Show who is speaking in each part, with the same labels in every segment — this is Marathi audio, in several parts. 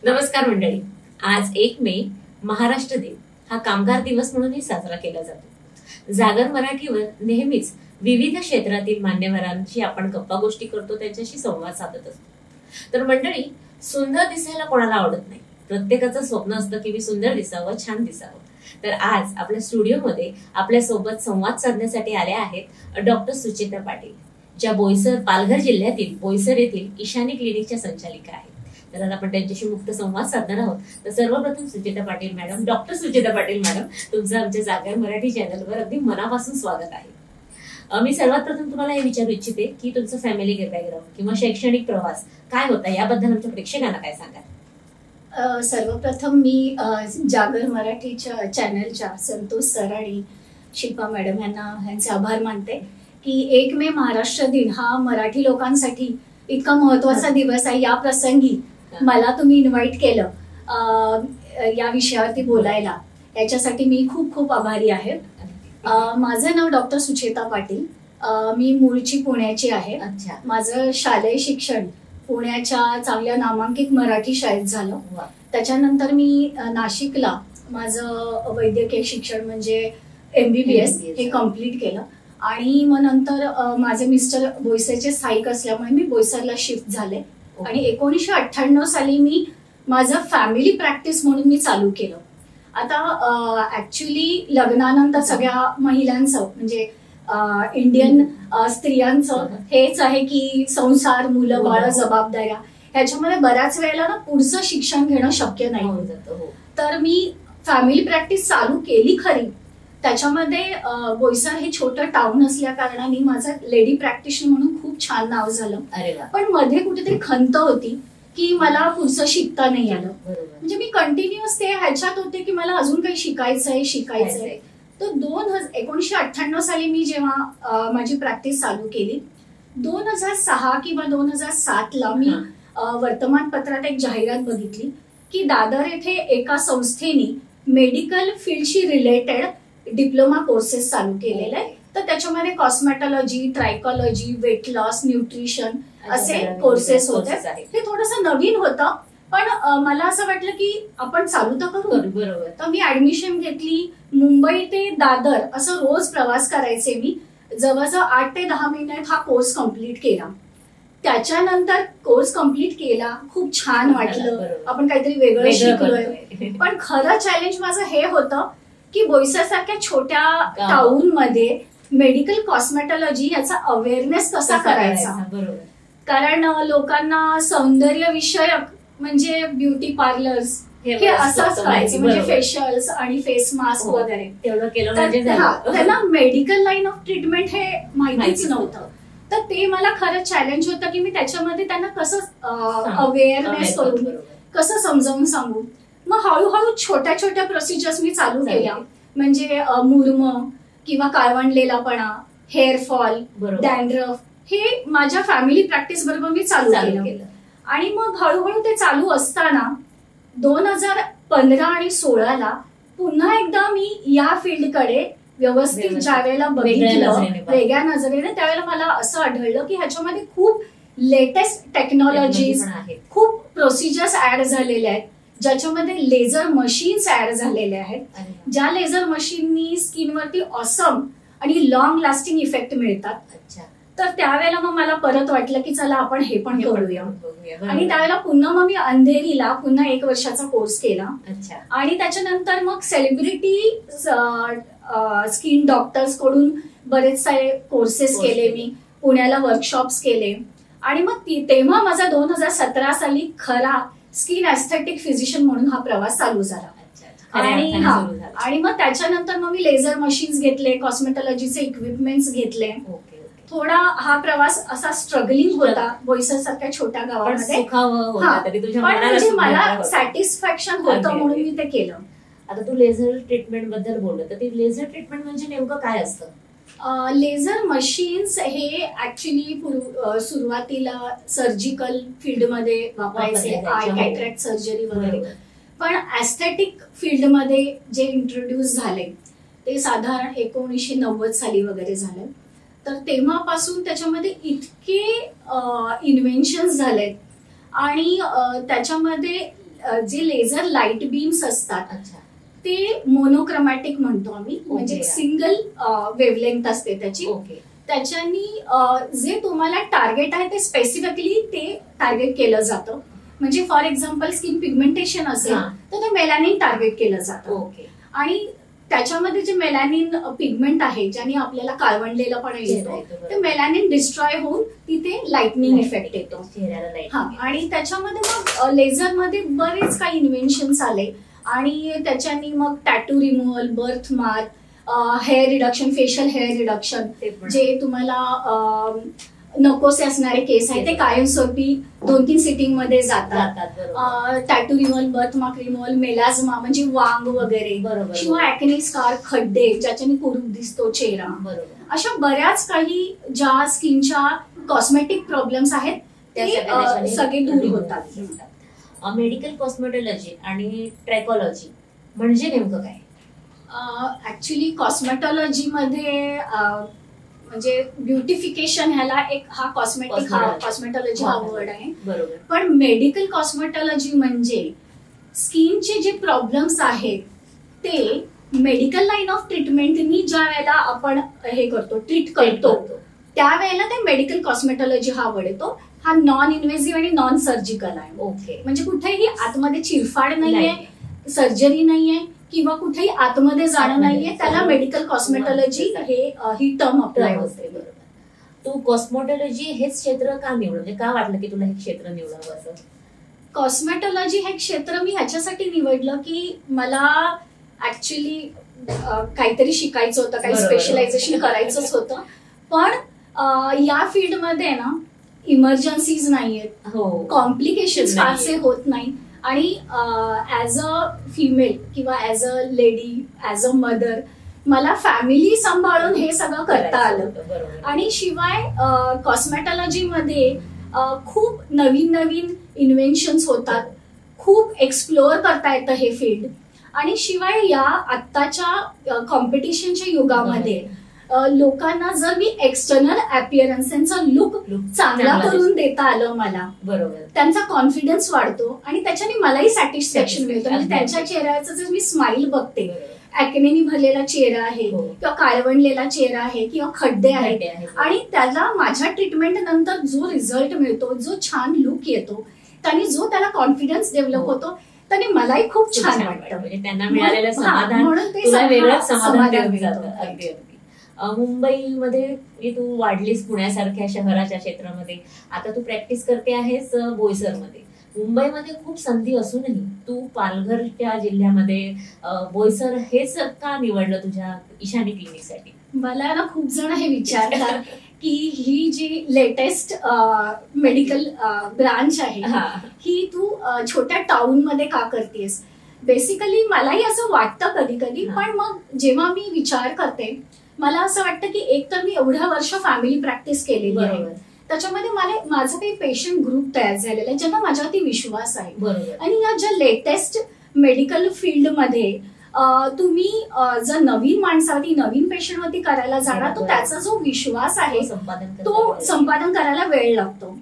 Speaker 1: नमस्कार मंडळी. आज 1 मे महाराष्ट्र दिन हा कामगार दिवस म्हणूनही साजरा केला जातो. जागर मराठीवर नेहमीच विविध क्षेत्रातील मान्यवरांशी आपण गप्पा गोष्टी करतो, त्यांच्याशी संवाद साधत असतो. तर मंडळी, सुंदर दिसायला कोणाला आवडत नाही. प्रत्येकाचं स्वप्न असतं की मी सुंदर दिसावं, छान दिसावं. तर आज आपल्या स्टुडिओमध्ये आपल्या सोबत संवाद साधण्यासाठी आल्या आहेत डॉक्टर सुचेता पाटील, ज्या बोईसर, पालघर जिल्ह्यातील बोईसर येथील ईशानी क्लिनिकच्या संचालिका आहेत. तर आज आपण त्यांच्याशी मुक्त संवाद साधणार आहोत. तर सर्वप्रथम Sucheta Patil madam, doctor Sucheta Patil madam, तुमचं आमच्या जागर मराठी चॅनलवर अगदी मनापासून स्वागत आहे. मी सर्वात प्रथम तुम्हाला हे विचारू इच्छिते की तुमचं फॅमिली बॅकग्राऊंड किंवा शैक्षणिक प्रवास काय होता, याबद्दल आमच्या प्रेक्षकांना काय सांगाल?
Speaker 2: सर्वप्रथम मी जागर मराठीच्या चॅनलच्या संतोष सर आणि शिल्पा मॅडम यांचे आभार मानते की 1 मे महाराष्ट्र दिन हा मराठी लोकांसाठी इतका महत्वाचा दिवस आहे. या प्रसंगी मला तुम्ही इन्व्हाइट केलं या विषयावरती बोलायला, याच्यासाठी मी खूप खूप आभारी आहे. माझं नाव डॉक्टर सुचेता पाटील. मी मूळची पुण्याची आहे. माझं शालेय शिक्षण पुण्याच्या चांगल्या नामांकित मराठी शाळेत झालं. त्याच्यानंतर मी नाशिकला माझं वैद्यकीय शिक्षण म्हणजे MBBS हे कम्प्लीट केलं आणि मग नंतर माझे मिस्टर बोईसरचे स्थायिक असल्यामुळे मी बोईसरला शिफ्ट झाले आणि 1998 साली मी माझं फॅमिली प्रॅक्टिस म्हणून मी चालू केलं. आता ऍक्च्युली लग्नानंतर सगळ्या महिलांचं म्हणजे इंडियन स्त्रियांचं हेच आहे की संसार, मुलं बाळ, जबाबदाऱ्या, ह्याच्यामध्ये बऱ्याच वेळेला ना पुढचं शिक्षण घेणं शक्य नाही. तर मी फॅमिली प्रॅक्टिस चालू केली खरी. त्याच्यामध्ये बोईसर हे छोटं टाउन असल्या कारणाने माझं लेडी प्रॅक्टिशनर म्हणून खूप छान नाव झालं. पण मध्ये कुठेतरी खंत होती की मला पुढचं शिकता नाही आलं. म्हणजे मी कंटिन्युअस ते ह्याच्यात होते की मला अजून काही शिकायचंय. तर 1998 साली मी जेव्हा माझी प्रॅक्टिस चालू केली, 2006 किंवा 2007 ला मी वर्तमानपत्रात एक जाहिरात बघितली की दादर येथे एका संस्थेने मेडिकल फील्डशी रिलेटेड डिप्लोमा कोर्सेस चालू केलेले आहे. तर त्याच्यामध्ये cosmetology, trichology, weight loss, nutrition असे कोर्सेस होते. हे थोडंसं नवीन होतं, पण मला असं वाटलं की आपण चालू तर करू. तर मी ऍडमिशन घेतली. मुंबई ते दादर असं रोज प्रवास करायचे मी. जवळजवळ 8 ते 10 महिन्यात हा कोर्स कम्प्लीट केला. त्याच्यानंतर कोर्स कम्प्लीट केला, खूप छान वाटलं, आपण काहीतरी वेगळं शिकलोय. पण खरं चॅलेंज माझं हे होतं की बोईसर सारख्या छोट्या टाउन मध्ये मेडिकल कॉस्मेटॉलॉजी याचा अवेअरनेस कसा करायचा. कारण लोकांना सौंदर्य विषयक म्हणजे ब्युटी पार्लर्स हे असंच करायचं, म्हणजे फेशियल्स आणि फेस मास्क वगैरे. त्यांना मेडिकल लाईन ऑफ ट्रीटमेंट हे माहितीच नव्हतं. तर ते मला खरं चॅलेंज होतं की मी त्याच्यामध्ये त्यांना कसं अवेअरनेस करून, कसं समजावून सांगू. मग हळूहळू छोट्या छोट्या प्रोसिजर्स मी चालू केल्या. म्हणजे मुर्म किंवा काळवंडलेलापणा, हेअरफॉल, डॅन्ड्रफ हे माझ्या फॅमिली प्रॅक्टिस बरोबर मी चालू केलं. आणि मग हळूहळू ते चालू असताना 2015 आणि 16 पुन्हा एकदा मी या फील्डकडे व्यवस्थित ज्या वेळेला बघितलं वेगळ्या नजरेने, त्यावेळेला मला असं आढळलं की ह्याच्यामध्ये खूप लेटेस्ट टेक्नॉलॉजीज, खूप प्रोसिजर्स ऍड झालेल्या आहेत, ज्याच्यामध्ये लेझर मशीन्स ऍड झालेले आहेत, ज्या लेझर मशीननी स्किनवरती ऑसम आणि लॉंग लास्टिंग इफेक्ट मिळतात. तर त्यावेळेला मग मला परत वाटलं की चला आपण हे पण करूया. आणि त्यावेळेला पुन्हा मग मी अंधेरीला पुन्हा 1 वर्षाचा कोर्स केला. आणि त्याच्यानंतर मग सेलिब्रिटी स्किन डॉक्टर्स कडून बरेच सारे कोर्सेस केले मी, पुण्याला वर्कशॉप्स केले. आणि मग तेव्हा माझा 2017 साली खरा स्किन ऍस्थेटिक फिजिशियन म्हणून हा प्रवास चालू झाला. आणि मग त्याच्यानंतर मग मी लेझर मशीन्स घेतले, कॉस्मेटॉलॉजीचे इक्विपमेंट्स घेतले. थोडा हा प्रवास असा स्ट्रगलिंग होता बोईसर सारख्या छोट्या गावामध्ये, पण म्हणजे मला सॅटिस्फॅक्शन होतं म्हणून मी ते केलं.
Speaker 1: आता तू लेझर ट्रीटमेंट बद्दल बोलत, तर ते लेझर ट्रीटमेंट म्हणजे नेमकं काय असतं?
Speaker 2: लेझर मशीन्स हे ऍक्च्युली सुरुवातीला सर्जिकल फील्डमध्ये वापरायचे, आय कॅटरॅक्ट सर्जरी वगैरे. पण ऍस्थेटिक फील्डमध्ये जे इंट्रोड्यूस झाले ते साधारण 1990 साली वगैरे झाले. तर तेव्हापासून त्याच्यामध्ये इतके इन्व्हेन्शन्स झालेत आणि त्याच्यामध्ये जे लेझर लाईट बीम्स असतात
Speaker 1: अच्छा
Speaker 2: ते मोनोक्रोमॅटिक म्हणतो आम्ही, म्हणजे
Speaker 1: ओके.
Speaker 2: सिंगल वेव्हलेंथ असते त्याची.
Speaker 1: ओके
Speaker 2: त्याच्यानी जे तुम्हाला टार्गेट आहे ते स्पेसिफिकली ते टार्गेट केलं जातं. म्हणजे फॉर एक्झाम्पल स्किन पिगमेंटेशन असेल
Speaker 1: हा.
Speaker 2: तर ते मेलॅनिन टार्गेट केलं जातं.
Speaker 1: ओके
Speaker 2: आणि त्याच्यामध्ये जे मेलॅनिन पिगमेंट आहे ज्याने आपल्याला काळवंडलेला पण येतो ते मेलॅनिन डिस्ट्रॉय होऊन तिथे लाइटनिंग इफेक्ट येतो.
Speaker 1: चेहऱ्याला लाईट
Speaker 2: हा, आणि त्याच्यामध्ये मग लेझरमध्ये बरेच काही इन्व्हेन्शन्स आले आणि त्याच्यानी मग tattoo removal, birth mark, hair reduction, facial hair reduction, जे तुम्हाला नकोसे असणारे केस आहे ते कायमस्वरूपी 2-3 सिटिंग मध्ये जातात. Tattoo removal, birth mark removal, melasma म्हणजे वांग वगैरे, किंवा ऍक्ने स्कार, खड्डे ज्याच्याने कुरूप दिसतो चेहरा, अशा बऱ्याच काही ज्या स्किनच्या कॉस्मेटिक प्रॉब्लेम्स आहेत ते सगळे दूर होतात.
Speaker 1: मेडिकल कॉस्मेटॉलॉजी आणि ट्रॅकोलॉजी म्हणजे नेमकं काय?
Speaker 2: ऍक्च्युली कॉस्मेटॉलॉजी मध्ये म्हणजे ब्युटिफिकेशन ह्याला एक हा कॉस्मेटॉलॉजी हा वर्ड आहे.
Speaker 1: बरोबर.
Speaker 2: पण मेडिकल कॉस्मेटॉलॉजी म्हणजे स्किनचे जे प्रॉब्लेम्स आहेत ते मेडिकल लाईन ऑफ ट्रीटमेंटनी ज्या वेळेला आपण हे करतो, ट्रीट करतो, त्यावेळेला ते मेडिकल कॉस्मेटॉलॉजी हा वर्ड येतो. हा नॉन इन्व्हेसिव्ह आणि नॉन सर्जिकल आहे.
Speaker 1: ओके.
Speaker 2: म्हणजे कुठेही आतमध्ये चिरफाड नाहीये, सर्जरी नाहीये किंवा कुठेही आतमध्ये जाणं नाहीये, त्याला मेडिकल कॉस्मेटॉलॉजी ही टर्म अप्लाय होते.
Speaker 1: तू कॉस्मेटॉलॉजी हेच क्षेत्र का निवडलं, म्हणजे का वाटलं की तुला हे क्षेत्र निवडावं असं?
Speaker 2: कॉस्मेटॉलॉजी हे क्षेत्र मी ह्याच्यासाठी निवडलं की मला ऍक्च्युली काहीतरी शिकायचं होतं, काही स्पेशलायझेशन करायचंच होतं. पण या फील्डमध्ये ना इमर्जन्सीज नाहीयेत, कॉम्प्लिकेशन्स फारसे होत नाही, आणि ऍज अ फिमेल किंवा as a lady, as a mother मला फॅमिली सांभाळून हे सगळं करता आलं. आणि शिवाय कॉस्मेटॉलॉजी मध्ये खूप नवीन नवीन इन्व्हेन्शन्स होतात, खूप एक्सप्लोअर करता येतं हे फील्ड. आणि शिवाय या आत्ताच्या कॉम्पिटिशनच्या युगामध्ये लोकांना जर मी एक्सटर्नल अपिअरन्सचा लुक चांगला करून देता आलं मला, बरोबर, त्यांचा कॉन्फिडन्स वाढतो आणि त्याच्याने मलाही सॅटिस्फॅक्शन मिळतं. म्हणजे त्यांच्या चेहऱ्याचा जर मी स्माइल बघते, ऍक्नेनी भरलेला चेहरा आहे किंवा काळवंडलेला चेहरा आहे किंवा खड्डे आहेत, आणि त्याला माझ्या ट्रीटमेंट नंतर जो रिझल्ट मिळतो, जो छान लुक येतो, त्याने जो त्याला कॉन्फिडन्स डेव्हलप होतो, त्याने मलाही खूप छान वाटतं.
Speaker 1: म्हणजे त्यांना मिळालेलं समाधान
Speaker 2: म्हणून ते
Speaker 1: वेगळंच समाधान मिळतं. अगदी अगदी. मुंबईमध्ये तू वाढलीस, पुण्यासारख्या शहराच्या क्षेत्रामध्ये, आता तू प्रॅक्टिस करते आहेस बोईसरमध्ये. मुंबईमध्ये खूप संधी असूनही तू पालघरच्या जिल्ह्यामध्ये बोईसर हेच का निवडलं तुझ्या ईशानी क्लिनिकसाठी?
Speaker 2: मला ना खूप जण हे विचारतात की ही जी लेटेस्ट मेडिकल ब्रांच आहे ही तू छोट्या टाउन मध्ये का करतेस? बेसिकली मलाही असं वाटतं कधी कधी, पण मग जेव्हा मी विचार करते मला असं वाटतं की एक तर मी एवढ्या वर्ष फॅमिली प्रॅक्टिस केलेली आहे, त्याच्यामध्ये माझं काही पेशंट ग्रुप तयार झालेला आहे ज्यांना माझ्यावरती विश्वास आहे. आणि या ज्या लेटेस्ट मेडिकल फील्डमध्ये तुम्ही जर नवीन माणसावरती, नवीन पेशंटवरती करायला जाणार, तर त्याचा जो विश्वास आहे तो संपादन करायला वेळ लागतो.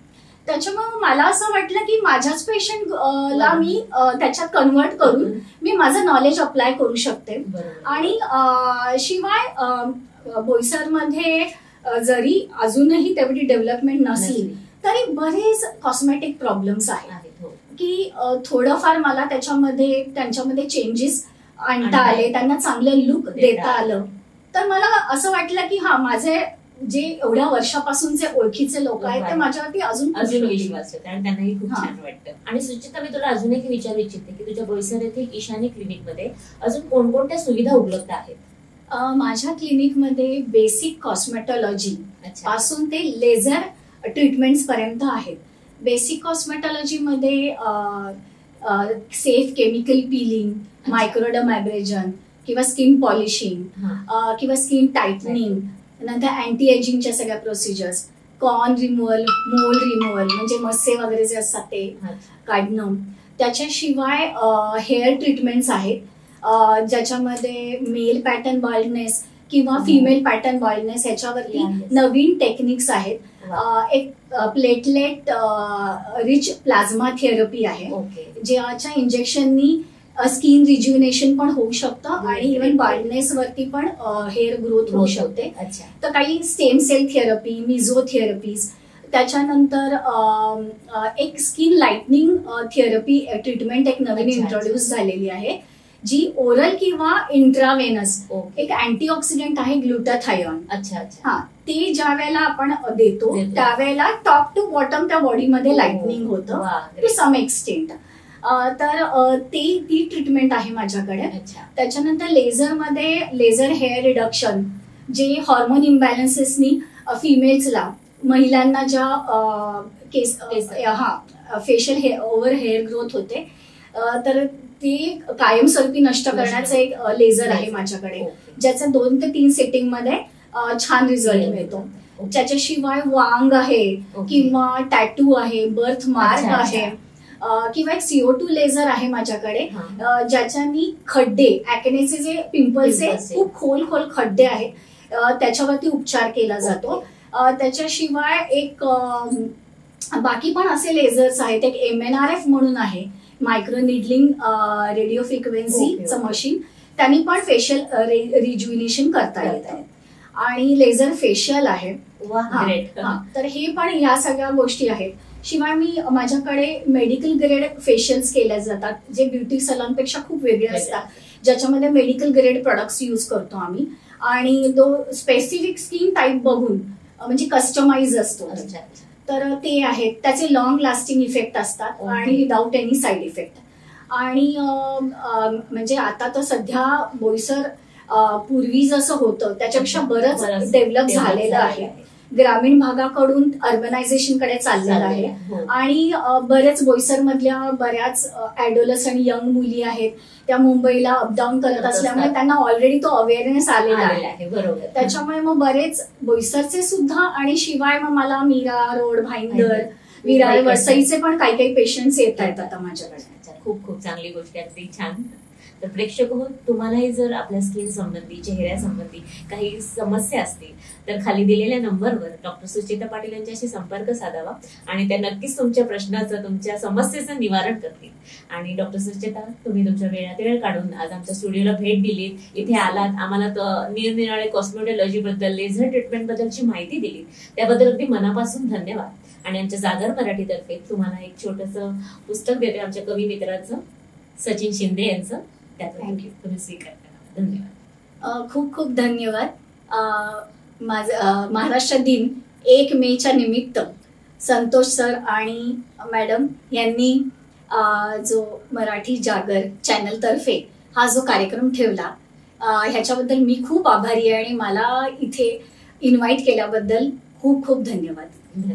Speaker 2: त्याच्यामुळे मला असं वाटलं की माझ्याच पेशंटला मी त्याच्यात कन्वर्ट करून मी माझं नॉलेज अप्लाय करू शकते. आणि शिवाय बोईसरमध्ये जरी अजूनही तेवढी डेव्हलपमेंट नसली तरी बरेच कॉस्मेटिक प्रॉब्लेम्स आहेत की थोडंफार मला त्यांच्यामध्ये चेंजेस आणता आले, त्यांना चांगलं लुक देता आलं. तर मला असं वाटलं की हा, माझे जे एवढ्या वर्षापासूनचे ओळखीचे लोक आहेत ते माझ्यावरती अजून
Speaker 1: विश्वास होते आणि त्यांनाही खूप छान वाटतं. आणि सुचिता, मी तुला अजून एक विचारू इच्छिते की तुझ्या बोईसर येथे ईशानी क्लिनिकमध्ये अजून कोणकोणत्या सुविधा उपलब्ध आहेत?
Speaker 2: माझ्या क्लिनिकमध्ये बेसिक कॉस्मेटॉलॉजी पासून ते लेझर ट्रीटमेंट्स पर्यंत आहेत. बेसिक कॉस्मेटॉलॉजी मध्ये सेफ केमिकल पिलिंग, मायक्रोडर्माब्रेजन किंवा स्किन पॉलिशिंग किंवा स्किन टाइटनिंग, नंतर अँटी एजिंगच्या सगळ्या प्रोसिजर्स, कॉर्न रिमूव्हल, मोल रिमूव्हल म्हणजे मस्से वगैरे जे असतात ते काढणं. त्याच्याशिवाय हेअर ट्रीटमेंट्स आहेत ज्याच्यामध्ये मेल पॅटर्न बाल्डनेस किंवा फिमेल पॅटर्न बॉल्डनेस ह्याच्यावरती नवीन टेक्निक्स आहेत. एक प्लेटलेट रिच प्लाझ्मा थेरपी आहे, ज्याच्या इंजेक्शननी स्किन रिज्युनेशन पण होऊ शकतं आणि इव्हन बाल्डनेस वरती पण हेअर ग्रोथ होऊ शकते. तर काही स्टेम सेल थेरपी, मिझोथेरपीज, त्याच्यानंतर एक स्किन लाइटनिंग थेरपी ट्रीटमेंट एक नवीन इंट्रोड्यूस झालेली आहे, जी ओरल किंवा इंट्रावेनस एक अँटीऑक्सिडंट आहे ग्लुटाथायॉन. हा, ते ज्या वेळेला आपण देतो त्यावेळेला टॉप टू बॉटम त्या बॉडीमध्ये लाइटनिंग होतं टू सम एक्सटेंट. तर ती ट्रीटमेंट आहे माझ्याकडे. त्याच्यानंतर लेझरमध्ये लेझर हेअर रिडक्शन, जे हॉर्मोन इम्बॅलन्सेसनी फिमेल्सला, महिलांना ज्या केस facial hair over hair growth होते, तर ती कायमस्वरूपी नष्ट करण्याचं एक लेझर आहे माझ्याकडे, ज्याचा 2 ते 3 सेटिंग मध्ये छान रिझल्ट मिळतो. त्याच्याशिवाय वांग आहे किंवा टॅटू आहे, बर्थ मार्क आहे, किंवा एक CO2 लेझर आहे माझ्याकडे, ज्याच्यानी खड्डे, ऍक्नेचे जे पिंपल्स खूप खोल खड्डे आहेत त्याच्यावरती उपचार केला जातो. त्याच्याशिवाय एक बाकी पण असे लेझर्स आहेत. एक MNRF म्हणून आहे, मायक्रो निडलिंग रेडिओ फ्रिक्वेन्सीचं मशीन, त्यांनी पण फेशियल रिज्युनेशन करता येतं. आणि लेझर फेशियल आहे. तर हे पण ह्या सगळ्या गोष्टी आहेत. शिवाय माझ्याकडे मेडिकल ग्रेड फेशियल्स केले जातात, जे ब्युटी सलॉनपेक्षा खूप वेगळे असतात, ज्याच्यामध्ये मेडिकल ग्रेड प्रोडक्ट्स यूज करतो आम्ही. आणि तो स्पेसिफिक स्किन टाईप बघून म्हणजे कस्टमाइज असतो. तर ते आहेत, त्याचे लॉंग लास्टिंग इफेक्ट असतात आणि विदाउट एनी साईड इफेक्ट. आणि म्हणजे आता तर सध्या बोईसर पूर्वी जसं होतं त्याच्यापेक्षा बरंच डेव्हलप झालेलं आहे. ग्रामीण भागाकडून अर्बनायझेशन कडे चाललेलं आहे. आणि बरेच बोईसर मधल्या बऱ्याच ऍडोलसंट यंग मुली आहेत, त्या मुंबईला अपडाऊन करत असल्यामुळे त्यांना ऑलरेडी तो अवेअरनेस आलेला आहे. बरोबर. त्याच्यामुळे मग बरेच बोईसरचे सुद्धा, आणि शिवाय मग मला मीरा रोड, भाईंदर, विरार, वसईचे पण काही पेशंट्स येत आहेत आता माझ्याकडे.
Speaker 1: खूप खूप चांगली गोष्ट आहे, अगदी छान. तर प्रेक्षक हो, तुम्हालाही जर आपल्या स्किन संबंधी, चेहऱ्यासंबंधी काही समस्या असतील तर खाली दिलेल्या नंबरवर डॉक्टर सुचेता पाटील यांच्याशी संपर्क साधावा आणि त्या नक्कीच तुमच्या प्रश्नाचं, तुमच्या समस्येचं निवारण करतील. आणि डॉक्टर सुचेता, तुम्ही तुमच्या वेळात वेळ काढून आज आमच्या स्टुडिओला भेट दिलीत, इथे आलात, आम्हाला निरनिराळे कॉस्मेटॉलॉजी बद्दल, लेझर ट्रीटमेंट बद्दलची माहिती दिली, त्याबद्दल अगदी मनापासून धन्यवाद. आणि आमच्या जागर मराठीतर्फे तुम्हाला एक छोटंसं पुस्तक देते आमच्या कवी मित्राचं, सचिन शिंदे यांचं,
Speaker 2: थँक्यू.
Speaker 1: तुम्ही स्वीकार करा. धन्यवाद.
Speaker 2: खूप खूप धन्यवाद. महाराष्ट्र दिन 1 मेच्या निमित्त संतोष सर आणि मॅडम यांनी जो मराठी जागर चॅनल तर्फे हा जो कार्यक्रम ठेवला, ह्याच्याबद्दल मी खूप आभारी आहे आणि मला इथे इन्व्हाइट केल्याबद्दल खूप खूप धन्यवाद.